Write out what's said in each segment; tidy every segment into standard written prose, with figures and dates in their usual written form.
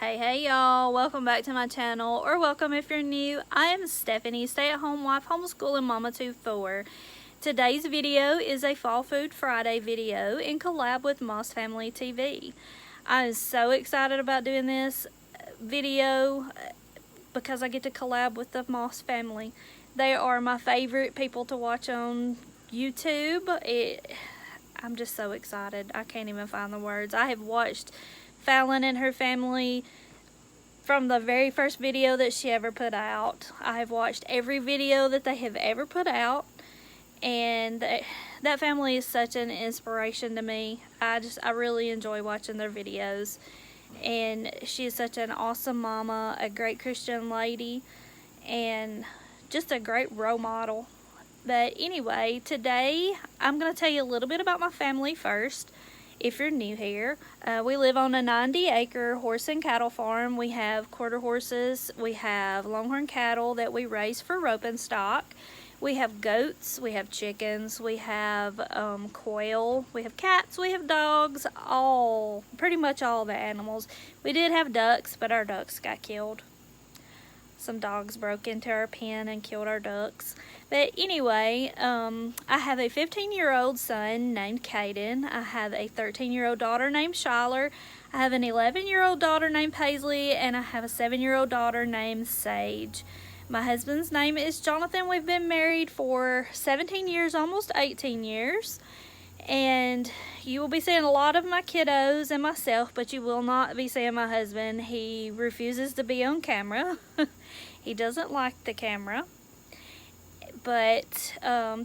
Hey y'all, welcome back to my channel, or welcome if you're new. I am Stephanie, stay-at-home wife, homeschooling mama to 4. Today's video is a Fall Food Friday video in collab with Moss Family TV. I am so excited about doing this video because I get to collab with the Moss family. They are my favorite people to watch on YouTube. I'm just so excited. I can't even find the words. I have watched Fallon and her family from the very first video that she ever put out. I have watched every video that they have ever put out, and that family is such an inspiration to me. I really enjoy watching their videos, and she is such an awesome mama, a great Christian lady, and just a great role model. But anyway, today I'm going to tell you a little bit about my family first. If you're new here, we live on a 90-acre horse and cattle farm. We have quarter horses, we have longhorn cattle that we raise for roping stock. We have goats, we have chickens, we have quail, we have cats, we have dogs, pretty much all the animals. We did have ducks, but our ducks got killed. Some dogs broke into our pen and killed our ducks. But anyway, I have a 15-year-old son named Caden. I have a 13-year-old daughter named Shyler. I have an 11-year-old daughter named Paisley, and I have a 7-year-old daughter named Sage. My husband's name is Jonathan. We've been married for 17 years, almost 18 years. And you will be seeing a lot of my kiddos and myself, but you will not be seeing my husband. He refuses to be on camera. He doesn't like the camera. But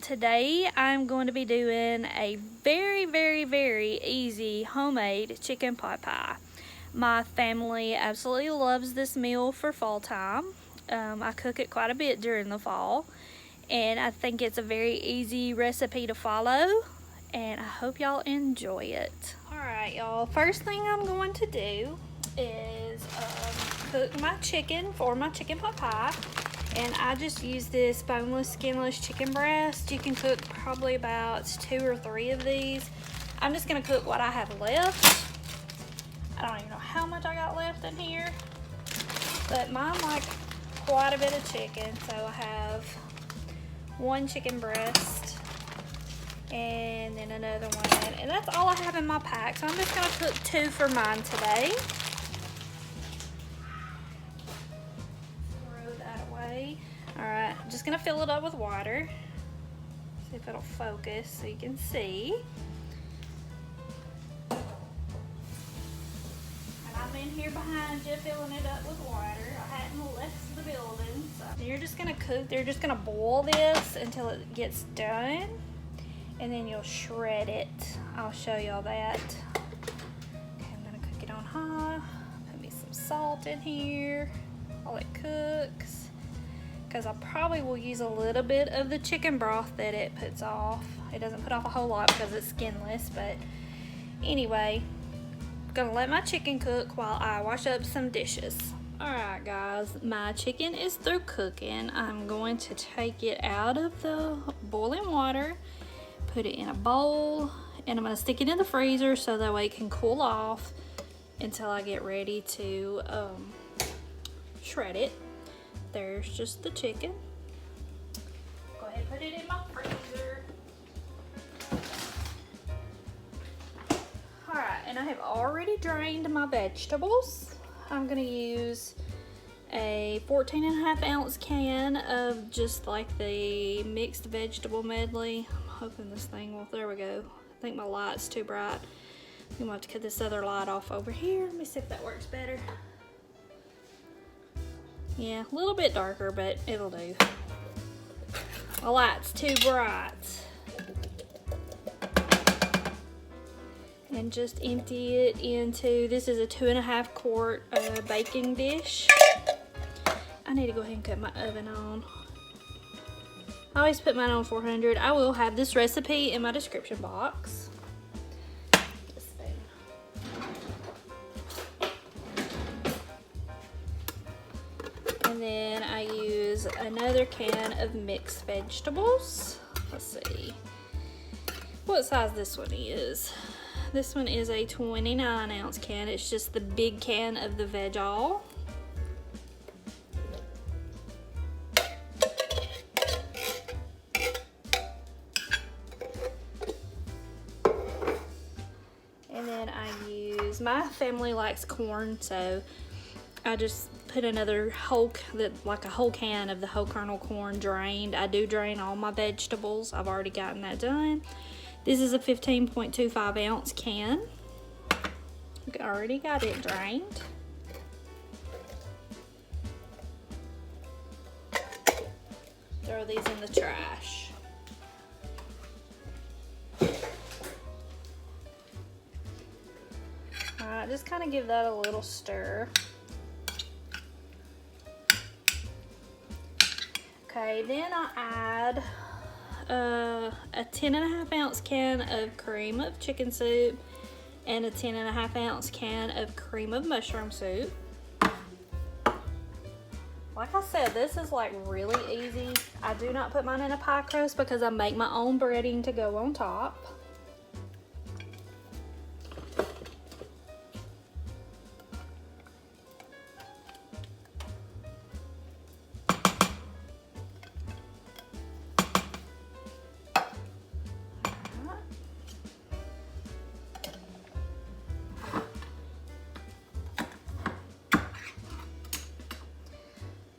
today I'm going to be doing a very, very, very easy homemade chicken pot pie. My family absolutely loves this meal for fall time. I cook it quite a bit during the fall, and I think it's a very easy recipe to follow, and I hope y'all enjoy it. Alright y'all, first thing I'm going to do is cook my chicken for my chicken pot pie. And I just use this boneless, skinless chicken breast. You can cook probably about 2 or 3 of these. I'm just gonna cook what I have left. I don't even know how much I got left in here, but mine like quite a bit of chicken. So I have 1 chicken breast and then another one. And that's all I have in my pack. So I'm just gonna cook 2 for mine today. Alright, I'm just going to fill it up with water. See if it'll focus so you can see. And I'm in here behind you filling it up with water. I hadn't left the building. So you're just going to cook, they're just going to boil this until it gets done. And then you'll shred it. I'll show y'all that. Okay, I'm going to cook it on high. Put me some salt in here while it cooks, because I probably will use a little bit of the chicken broth that it puts off. It doesn't put off a whole lot because it's skinless, but anyway, I'm gonna let my chicken cook while I wash up some dishes. Alright guys, my chicken is through cooking. I'm going to take it out of the boiling water, put it in a bowl, and I'm gonna stick it in the freezer so that way it can cool off until I get ready to shred it. There's just the chicken. Go ahead and put it in my freezer. Alright, and I have already drained my vegetables. I'm going to use a 14.5 ounce can of just like the mixed vegetable medley. I'm hoping this thing will, there we go. I think my light's too bright. I'm going to have to cut this other light off over here. Let me see if that works better. Yeah, a little bit darker, but it'll do. My light's too bright. And just empty it into, this is a 2.5 quart baking dish. I need to go ahead and cut my oven on. I always put mine on 400. I will have this recipe in my description box. And then I use another can of mixed vegetables. Let's see what size this one is. This one is a 29-ounce can. It's just the big can of the Veg-All. And then I use, my family likes corn, so I just put another like a whole can of the whole kernel corn drained. I do drain all my vegetables. I've already gotten that done. This is a 15.25 ounce can. Already got it drained. Throw these in the trash. Alright, just kind of give that a little stir. Okay, then I add a 10.5 ounce can of cream of chicken soup and a 10.5 ounce can of cream of mushroom soup. Like I said, this is like really easy. I do not put mine in a pie crust because I make my own breading to go on top.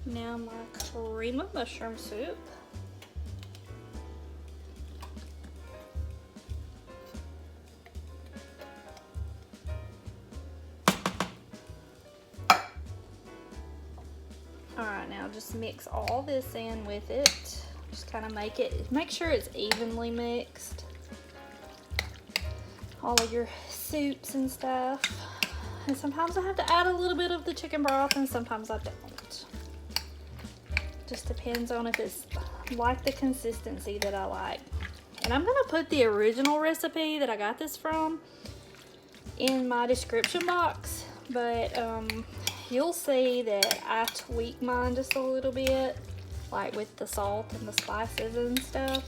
Now my cream of mushroom soup. Alright, now just mix all this in with it. Just kind of make sure it's evenly mixed. All of your soups and stuff. And sometimes I have to add a little bit of the chicken broth and sometimes I don't. Just depends on if it's like the consistency that I like. And I'm gonna put the original recipe that I got this from in my description box, but you'll see that I tweak mine just a little bit, like with the salt and the spices and stuff.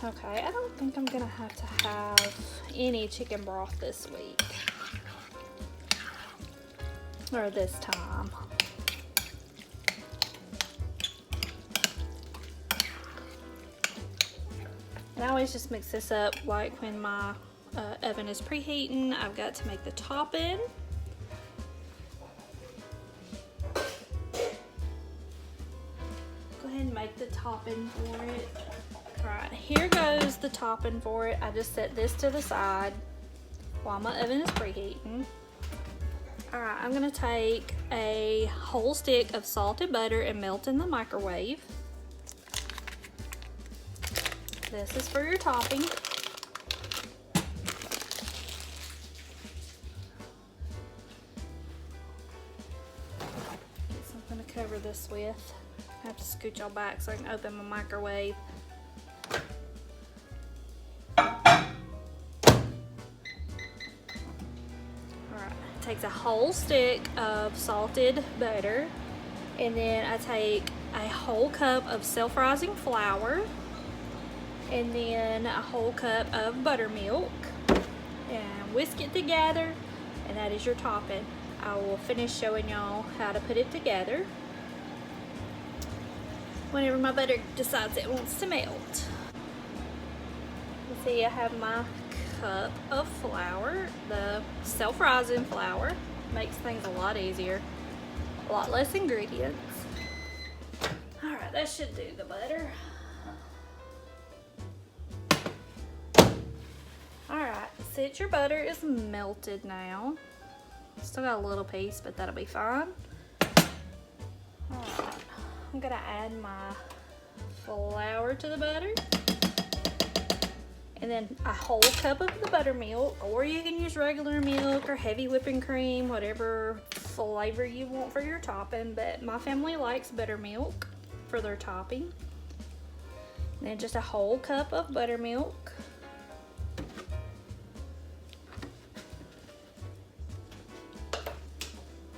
Okay, I don't think I'm gonna have to have any chicken broth this week. Or this time. And I always just mix this up like when my oven is preheating. I've got to make the topping. Go ahead and make the topping for it. Alright, here goes the topping for it. I just set this to the side while my oven is preheating. Alright, I'm going to take a whole stick of salted butter and melt in the microwave. This is for your topping. Get something to cover this with. I have to scoot y'all back so I can open my microwave. Takes a whole stick of salted butter, and then I take a whole cup of self-rising flour, and then a whole cup of buttermilk, and whisk it together, and that is your topping. I will finish showing y'all how to put it together whenever my butter decides it wants to melt. You see, I have my cup of flour. The self-rising flour makes things a lot easier, a lot less ingredients. Alright, that should do the butter. Alright, since your butter is melted now, still got a little piece, but that'll be fine. Alright, I'm gonna add my flour to the butter. And then a whole cup of the buttermilk, or you can use regular milk or heavy whipping cream, whatever flavor you want for your topping, but my family likes buttermilk for their topping. And then just a whole cup of buttermilk.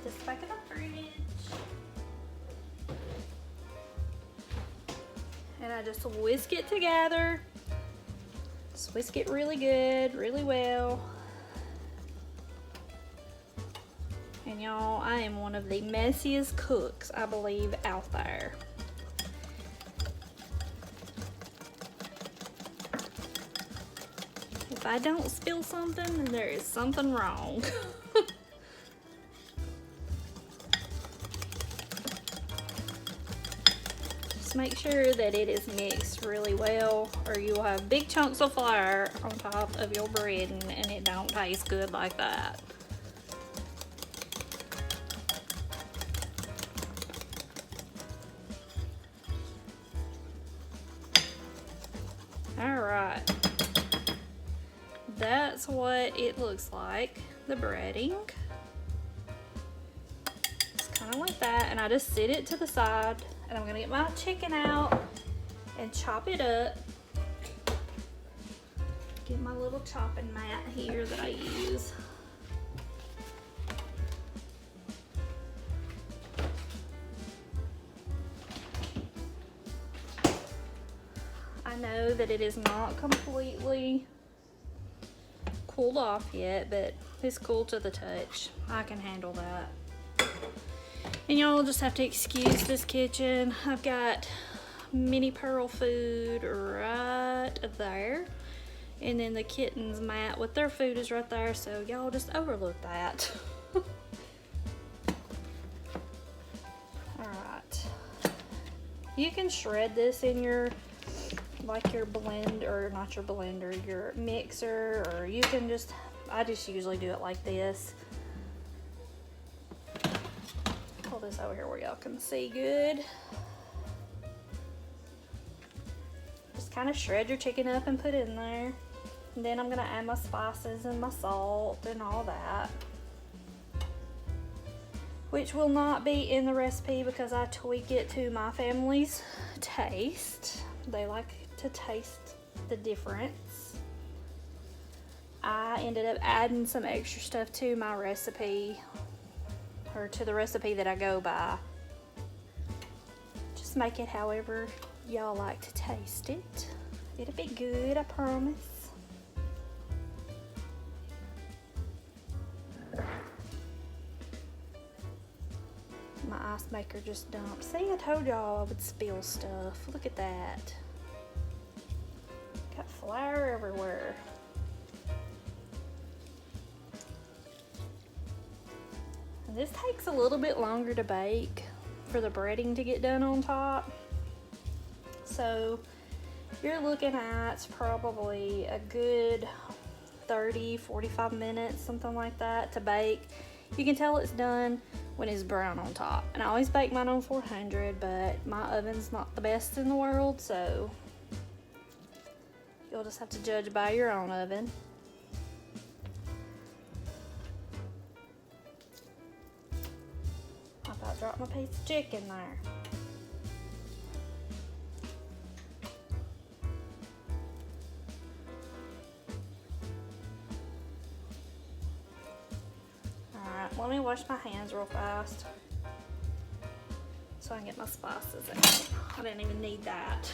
Just back in the fridge. And I just whisk it together. Whisk it really good, really well. And y'all, I am one of the messiest cooks, I believe, out there. If I don't spill something, then there is something wrong. Just make sure that it is mixed really well, or you will have big chunks of flour on top of your bread, and it don't taste good like that. Alright, that's what it looks like, the breading. It's kind of like that, and I just sit it to the side, and I'm gonna get my chicken out and chop it up. Get my little chopping mat here that I use. I know that it is not completely cooled off yet, but it's cool to the touch. I can handle that. And y'all just have to excuse this kitchen. I've got Mini Pearl food right there. And then the kitten's mat with their food is right there, so y'all just overlook that. Alright. You can shred this in your your blend, or not your blender, your mixer, or you can just, I just usually do it like this. Pull this over here where y'all can see good. Just kind of shred your chicken up and put it in there. And then I'm gonna add my spices and my salt and all that, which will not be in the recipe because I tweak it to my family's taste. They like to taste the difference. I ended up adding some extra stuff to my recipe, or to the recipe that I go by. Just make it however y'all like to taste it. It'll be good, I promise. My ice maker just dumped. See, I told y'all I would spill stuff. Look at that. Got flour everywhere. And this takes a little bit longer to bake for the breading to get done on top. So you're looking at probably a good 30-45 minutes, something like that, to bake. You can tell it's done when it's brown on top. And I always bake mine on 400, but my oven's not the best in the world, so you'll just have to judge by your own oven. I about dropped my piece of chicken there. Alright, let me wash my hands real fast so I can get my spices out. I didn't even need that.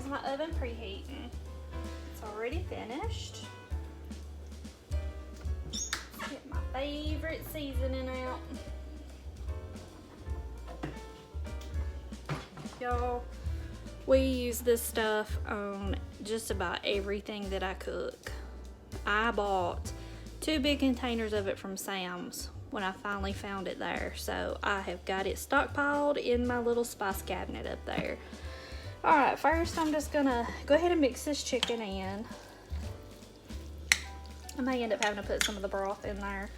My oven preheating. It's already finished. Get my favorite seasoning out. Y'all, we use this stuff on just about everything that I cook. I bought 2 big containers of it from Sam's when I finally found it there. So I have got it stockpiled in my little spice cabinet up there. Alright, first I'm just gonna go ahead and mix this chicken in. I may end up having to put some of the broth in there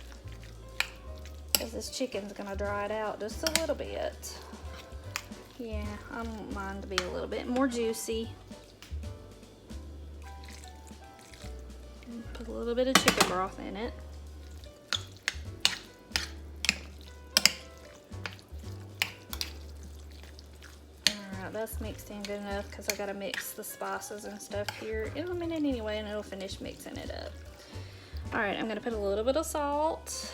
because this chicken's gonna dry it out just a little bit. Yeah, I want mine to be a little bit more juicy. Put a little bit of chicken broth in it. That's mixed in good enough because I gotta mix the spices and stuff here in a minute anyway, and it'll finish mixing it up. All right, I'm gonna put a little bit of salt.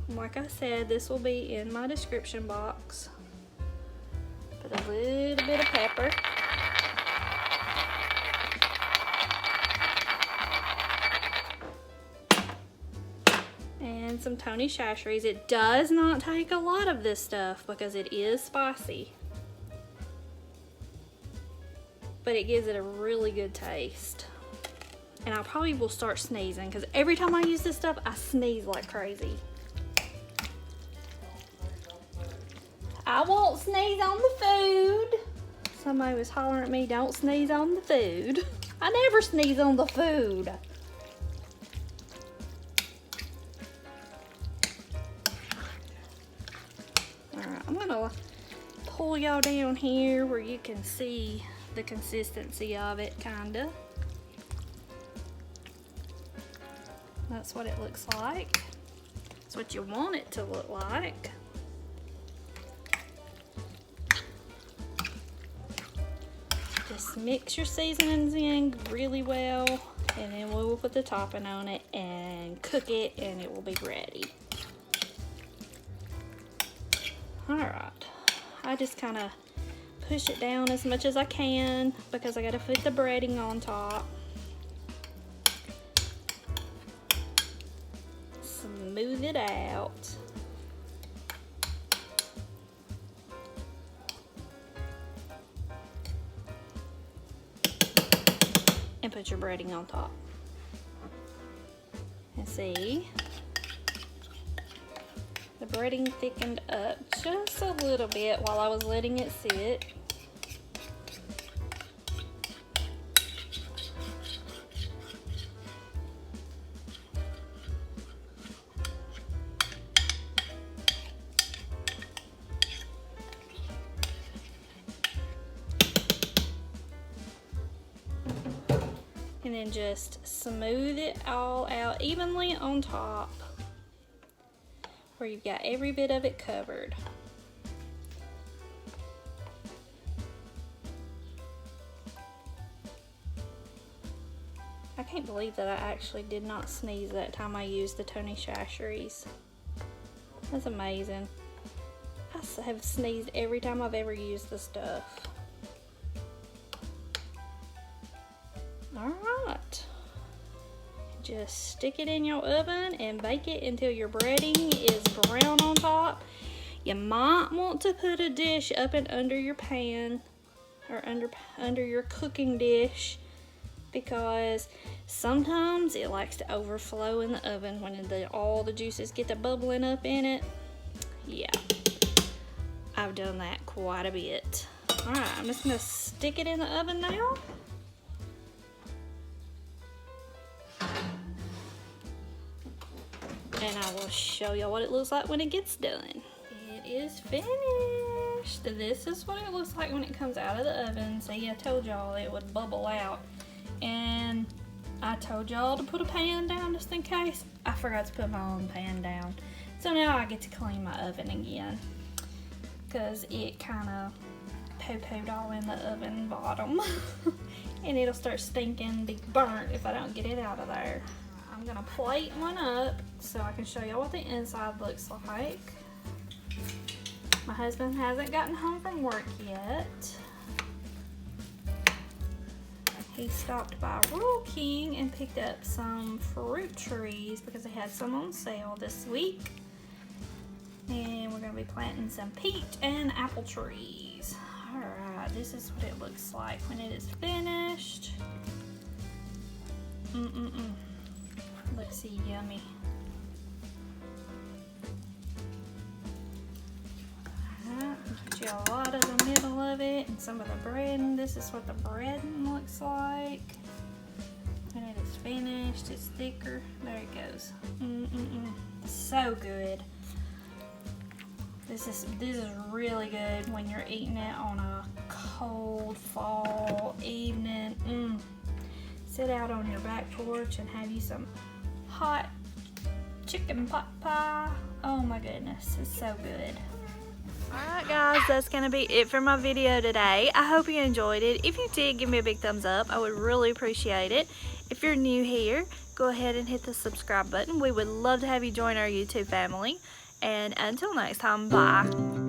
Like I said, this will be in my description box. Put a little bit of pepper. And some Tony Chachere's. It does not take a lot of this stuff because it is spicy. But it gives it a really good taste. And I probably will start sneezing because every time I use this stuff, I sneeze like crazy. I won't sneeze on the food. Somebody was hollering at me, don't sneeze on the food. I never sneeze on the food. Alright, I'm gonna pull y'all down here where you can see the consistency of it, kinda. That's what it looks like. That's what you want it to look like. Just mix your seasonings in really well, and then we'll put the topping on it and cook it, and it will be ready. Alright, I just kind of push it down as much as I can because I got to put the breading on top. Smooth it out. And put your breading on top. And see, the breading thickened up just a little bit while I was letting it sit. And then just smooth it all out evenly on top where you've got every bit of it covered. I can't believe that I actually did not sneeze that time I used the Tony Chachere's. That's amazing. I have sneezed every time I've ever used the stuff. Alright, just stick it in your oven and bake it until your breading is brown on top. You might want to put a dish up and under your pan or under your cooking dish because sometimes it likes to overflow in the oven when all the juices get to bubbling up in it. Yeah, I've done that quite a bit. Alright, I'm just going to stick it in the oven now. And I will show you what it looks like when it gets done. It is finished. This is what it looks like when it comes out of the oven. See, I told y'all it would bubble out. And I told y'all to put a pan down just in case. I forgot to put my own pan down. So now I get to clean my oven again. Because it kind of poo-pooed all in the oven bottom. And it'll start stinking, be burnt if I don't get it out of there. I'm gonna plate one up so I can show you what the inside looks like. My husband hasn't gotten home from work yet. He stopped by Rural King and picked up some fruit trees because they had some on sale this week. And we're gonna be planting some peach and apple trees. Alright, this is what it looks like when it is finished. Looks so yummy. Alright, put you a lot of the middle of it and some of the bread. This is what the breading looks like. When it is finished, it's thicker. There it goes. So good. This is really good when you're eating it on a cold fall evening. Sit out on your back porch and have you some hot chicken pot pie. Oh my goodness, it's so good. Alright guys, that's going to be it for my video today. I hope you enjoyed it. If you did, give me a big thumbs up. I would really appreciate it. If you're new here, go ahead and hit the subscribe button. We would love to have you join our YouTube family. And until next time, bye.